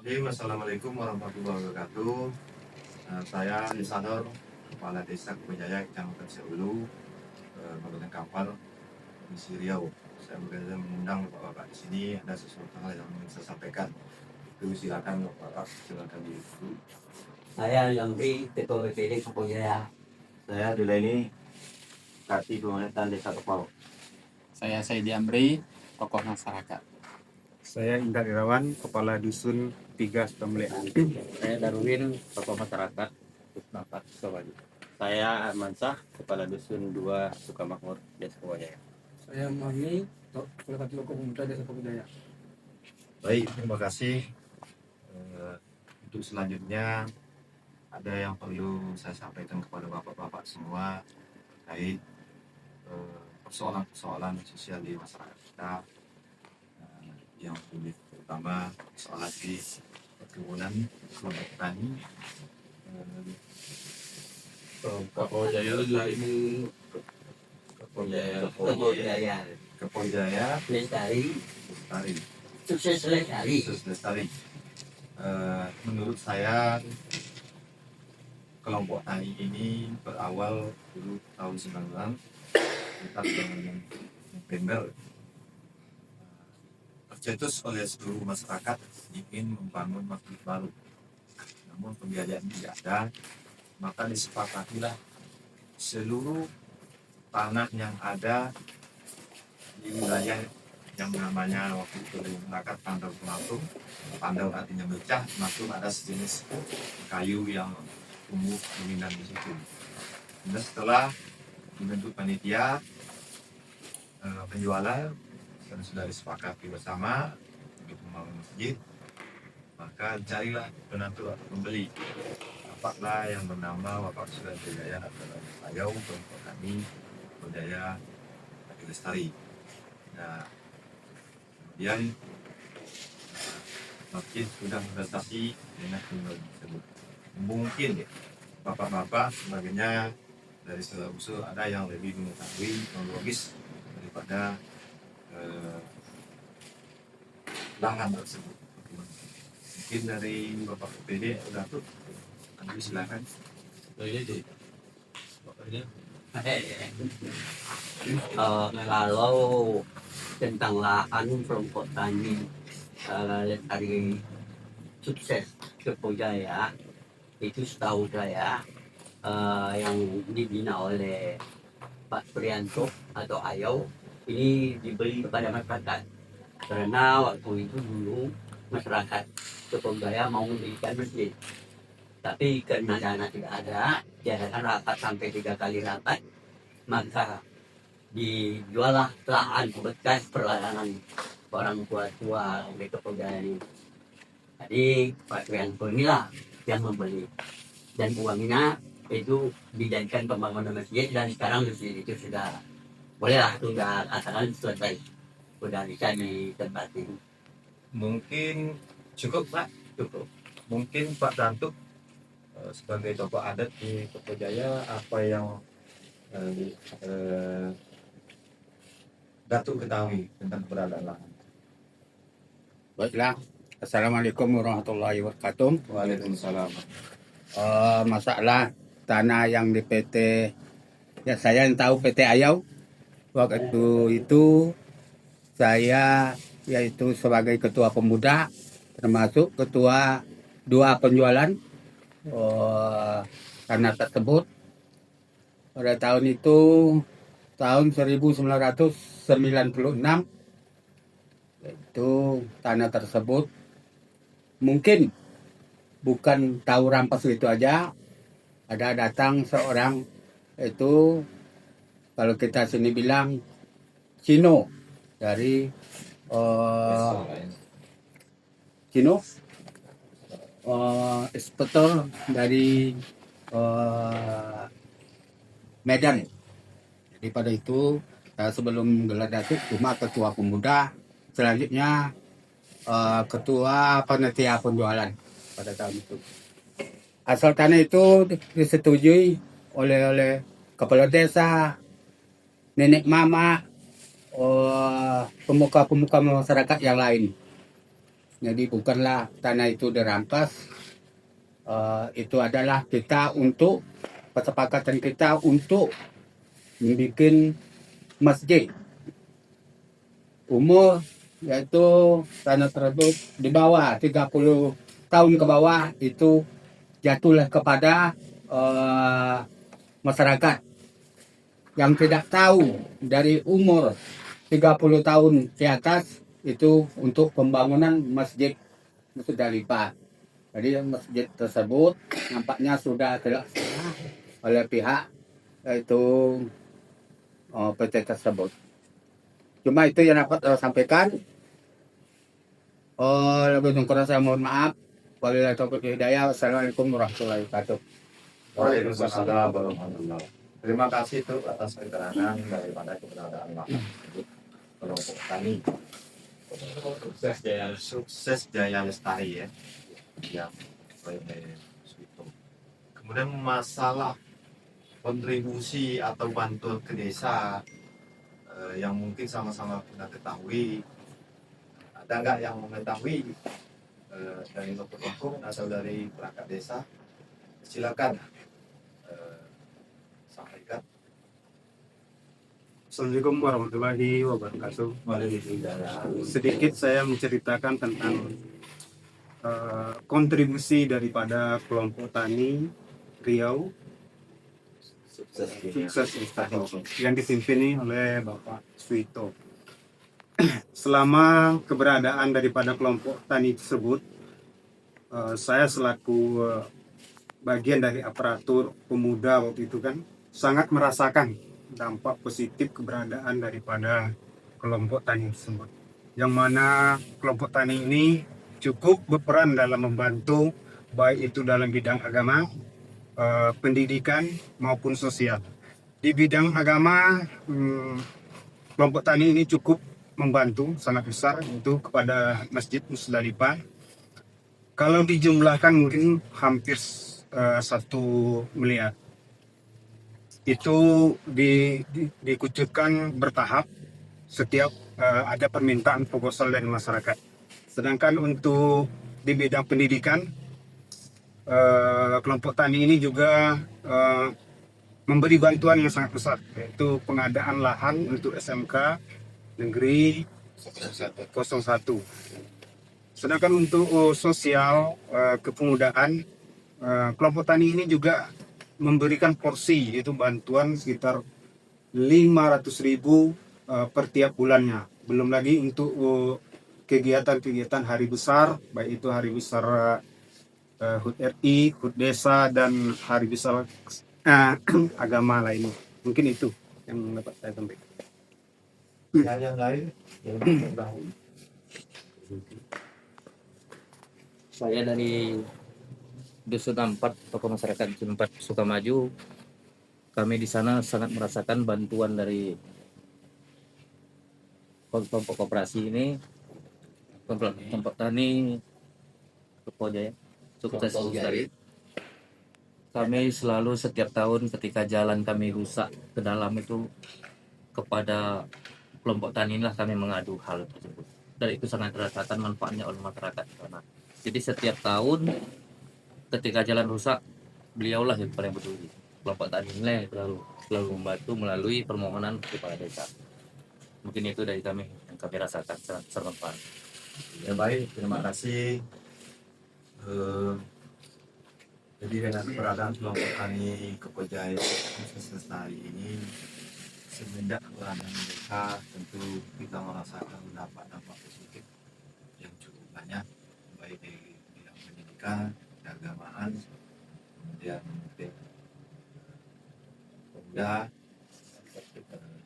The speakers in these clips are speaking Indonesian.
Assalamualaikum warahmatullahi wabarakatuh. Saya Lisanur, Kepala Desa Kebujaya, Kecamatan Seulu, Kabupaten Kampar, Provinsi Riau. Saya berkenan mengundang Bapak-Bapak di sini. Ada sesuatu hal yang ingin saya sampaikan. Itu silakan Bapak, silakan dulu. Saya Lamri, Ketua BPD Kebujaya. Saya Dilaini, Kati Pemerintahan Desa Kepal. Saya Saidi Amri, tokoh masyarakat. Saya Indra Irawan, Kepala Dusun 3 Sukamulyan. Saya Darwin, tokoh masyarakat, Pusnakat Sukabaju. Saya Armansah, Kepala Dusun 2 Sukamakmur, Desa Kebujaya. Saya Mami, Kepala Tokoh Pemuda Desa Kebujaya. Baik, terima kasih. Untuk selanjutnya ada yang perlu saya sampaikan kepada Bapak-Bapak semua terkait persoalan-persoalan sosial di masyarakat kita. Yang lebih terutama soal di perkebunan, kelompok petani, Kebujaya, Lestari, sukses Lestari. Menurut saya kelompok tani ini berawal dulu tahun 90 sekitar bulan November, tercetus oleh seluruh masyarakat ingin membangun masjid baru. Namun pembiayaan tidak ada, maka disepakatilah seluruh tanah yang ada di wilayah yang namanya waktu itu menggunakan Pandau Pelatung. Pandau artinya mecah, Pelatung ada sejenis kayu yang tumbuh dominan di situ. Dan setelah dibentuk panitia penjualan dan sudah disepakati bersama untuk membangun masjid, maka carilah penentu atau pembeli. Dapatlah yang bernama Bapak Sudan Jaya atau Ayau, kelompok kami Budaya Bagi Lestari. Nah, kemudian masjid sudah berprestasi dengan teknologi tersebut. Mungkin Bapak-Bapak sebagainya dari segala usul ada yang lebih mengetahui teknologis daripada lahan tersebut. Mungkin dari Bapak PD sudah tuh, kami silakan. Kalau tentang lahan kelompok tani Lestari sukses Kebujaya, itu setahu saya yang dibina oleh Pak Prianto atau Ayau ini dibeli kepada masyarakat, karena waktu itu dulu masyarakat Kebujaya mau mendirikan masjid, tapi karena dana tidak ada, diadakan rapat sampai 3 kali rapat, maka dijualah lahan bekas perlahanan orang tua di Kebujaya ini. Jadi Pak Prianto inilah yang membeli, dan uangnya itu dijadikan pembangunan masjid, dan sekarang masjid itu sudah bolehlah, sudah katakan selesai, sudah bisa ditempati. Mungkin cukup Pak, Cukup. mungkin Pak Dantuk sebagai tokoh adat di Kebujaya, apa yang Datuk ketahui tentang keberadaan lahan? Baiklah, Assalamualaikum warahmatullahi wabarakatuh. Waalaikumsalam. Masalah tanah yang di PT, ya saya yang tahu PT Ayau. Waktu itu saya yaitu sebagai ketua pemuda, termasuk ketua 2 penjualan tanah tersebut. Pada tahun itu, tahun 1996, itu tanah tersebut mungkin bukan tahu rampas itu aja, ada datang seorang, itu kalau kita sini bilang Cino, dari Cino, inspektor dari Medan. Jadi pada itu sebelum gelar Datuk cuma ketua pemuda, selanjutnya ketua panitia penjualan pada tahun itu. Asal tanah itu disetujui oleh kepala desa, nenek mama, pemuka-pemuka masyarakat yang lain. Jadi bukanlah tanah itu dirampas, itu adalah kita untuk kesepakatan kita untuk membuat masjid. Umur yaitu tanah tersebut di bawah 30 tahun ke bawah itu jatuhlah kepada masyarakat yang tidak tahu dari umur 30 tahun ke atas itu untuk pembangunan masjid Musdalifah. Jadi masjid tersebut nampaknya sudah dilaksanakan oleh pihak yaitu PT tersebut. Cuma itu yang dapat saya sampaikan. Lebih kurang saya mohon maaf. Wabillahi taufiq hidayah. Wassalamualaikum warahmatullahi wabarakatuh. Waalaikumsalam warahmatullahi wabarakatuh. Terima kasih tuh atas keterangan daripada keberadaan Bapak tersebut. Kelompok tani sukses Jaya Lestari ya, yang oleh Suito. Kemudian masalah kontribusi atau bantuan ke desa yang mungkin sama-sama kita ketahui, ada nggak yang mengetahui dari Loko atau dari perangkat desa? Silakan sampaikan. Assalamualaikum warahmatullahi wabarakatuh. Sedikit saya menceritakan tentang kontribusi daripada kelompok tani Riau Sukses Lestari yang dipimpin oleh Bapak Suito. Selama keberadaan daripada kelompok tani tersebut, saya selaku bagian dari aparatur pemuda waktu itu kan sangat merasakan dampak positif keberadaan daripada kelompok tani tersebut. Yang mana kelompok tani ini cukup berperan dalam membantu baik itu dalam bidang agama, pendidikan maupun sosial. Di bidang agama, kelompok tani ini cukup membantu sangat besar itu kepada Masjid Musdalifah. Kalau dijumlahkan mungkin hampir 1 miliar. Itu dikucurkan bertahap setiap ada permintaan proposal dari masyarakat. Sedangkan untuk di bidang pendidikan, kelompok tani ini juga memberi bantuan yang sangat besar, yaitu pengadaan lahan untuk SMK Negeri 01. Sedangkan untuk sosial kepemudaan, kelompok tani ini juga memberikan porsi, yaitu bantuan sekitar 500.000 per tiap bulannya. Belum lagi untuk kegiatan-kegiatan hari besar, baik itu hari besar HUT RI, HUT desa, dan hari besar agama lainnya. Mungkin itu yang dapat saya sampaikan. Yang lain yang tahu. Saya dari Dusun 4, tokoh masyarakat Dusun 4 Sukamaju. Kami di sana sangat merasakan bantuan dari kelompok koperasi ini, kelompok tani Jaya Sukses Lestari. Kami selalu setiap tahun ketika jalan kami rusak ke dalam itu, kepada kelompok tani inilah kami mengadu hal tersebut. Dan itu sangat dirasakan manfaatnya oleh masyarakat di sana. Jadi setiap tahun ketika jalan rusak, beliaulah yang paling peduli. Kelompok tani ini selalu membantu melalui permohonan kepala desa. Mungkin itu dari kami yang kami rasakan sangat bermanfaat. Ya baik, terima kasih. Jadi dengan keberadaan kelompok tani Kepojaya Sukses Lestari ini, semenjak keberadaan mereka tentu kita merasakan dampak-dampak positif yang cukup banyak, baik di bidang pendidikan, keagamaan, kemudian pemuda,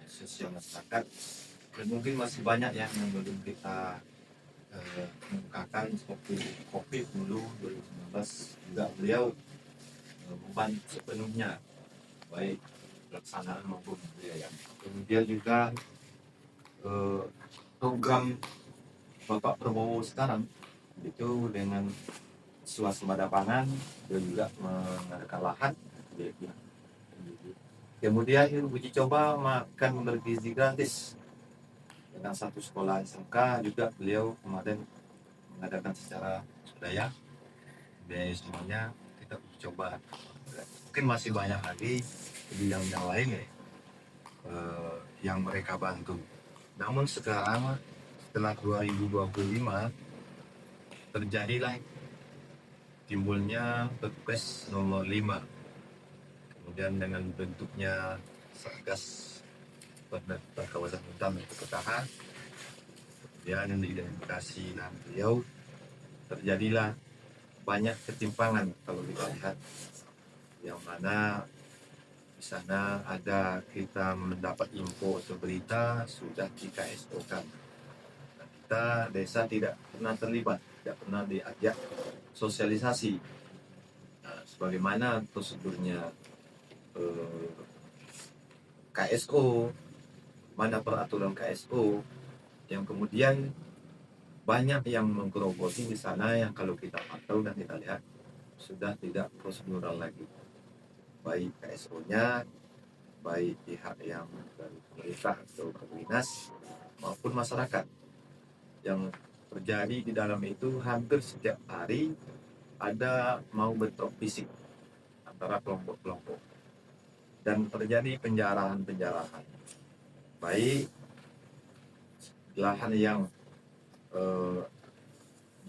sosial masyarakat, dan mungkin masih banyak yang belum kita mengungkapkan, seperti COVID dulu 2019 juga beliau membantu sepenuhnya baik pelaksanaan maupun biaya. Kemudian juga program Bapak Prabowo sekarang itu dengan swasembada pangan dan juga mengadakan lahan. Kemudian uji coba makan bergizi gratis dengan 1 sekolah SMK juga beliau kemarin mengadakan secara budaya biaya semuanya kita coba. Mungkin masih banyak lagi bidang yang lain ya, yang mereka bantu. Namun sekarang setelah 2025 terjadilah timbulnya Perpres nomor 5, kemudian dengan bentuknya Satgas Kawasan Hutan Perkotaan, kemudian diidentifikasi dan beliau, terjadilah banyak ketimpangan kalau kita lihat, yang mana di sana ada kita mendapat info atau berita sudah di KSO kan. Nah, kita desa tidak pernah terlibat, tidak pernah diajak sosialisasi. Nah, sebagaimana prosedurnya KSO, mana peraturan KSO, yang kemudian banyak yang menggerogoti di sana yang kalau kita pantau dan kita lihat sudah tidak prosedural lagi. Baik KSO-nya, baik pihak yang dari pemerintah atau dinas maupun masyarakat. Yang terjadi di dalam itu hampir setiap hari ada mau bentrok fisik antara kelompok-kelompok dan terjadi penjarahan baik lahan yang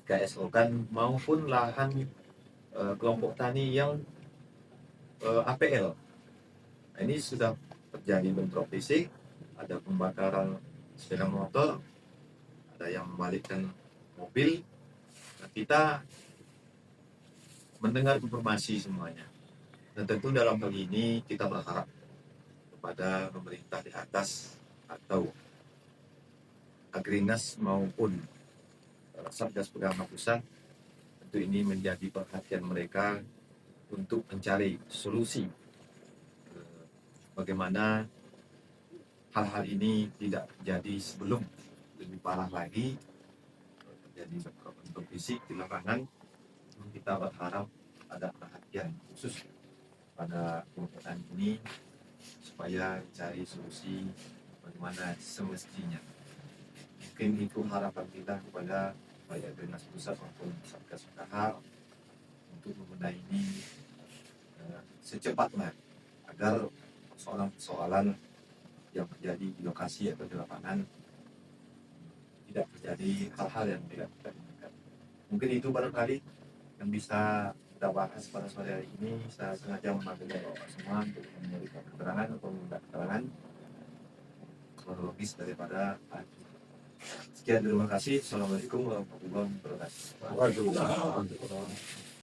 KSO kan maupun lahan kelompok tani yang APL. Nah, ini sudah terjadi bentrok fisik, ada pembakaran sepeda motor, ada yang membalikkan mobil. Nah, kita mendengar informasi semuanya. Dan tentu dalam hal ini kita berharap kepada pemerintah di atas atau Agrinas maupun Satgas Pangan Pusat, tentu ini menjadi perhatian mereka untuk mencari solusi bagaimana hal-hal ini tidak terjadi sebelum lebih parah lagi terjadi bentrok fisik di lapangan. Kita berharap ada perhatian khusus pada kelompok ini supaya cari solusi bagaimana semestinya. Mungkin itu harapan kita kepada baik Agrinas Pusat maupun Satgas PKH untuk membenahi ini secepatnya agar persoalan-persoalan yang terjadi di lokasi atau di lapangan tidak terjadi hal-hal yang tidak kita inginkan. Mungkin itu barangkali yang bisa kita bahas pada sore hari ini. Saya sengaja memanggil Bapak semua untuk memberikan keterangan atau meminta keterangan kronologis daripada hal. Sekian, terima kasih. Assalamualaikum warahmatullahi wabarakatuh.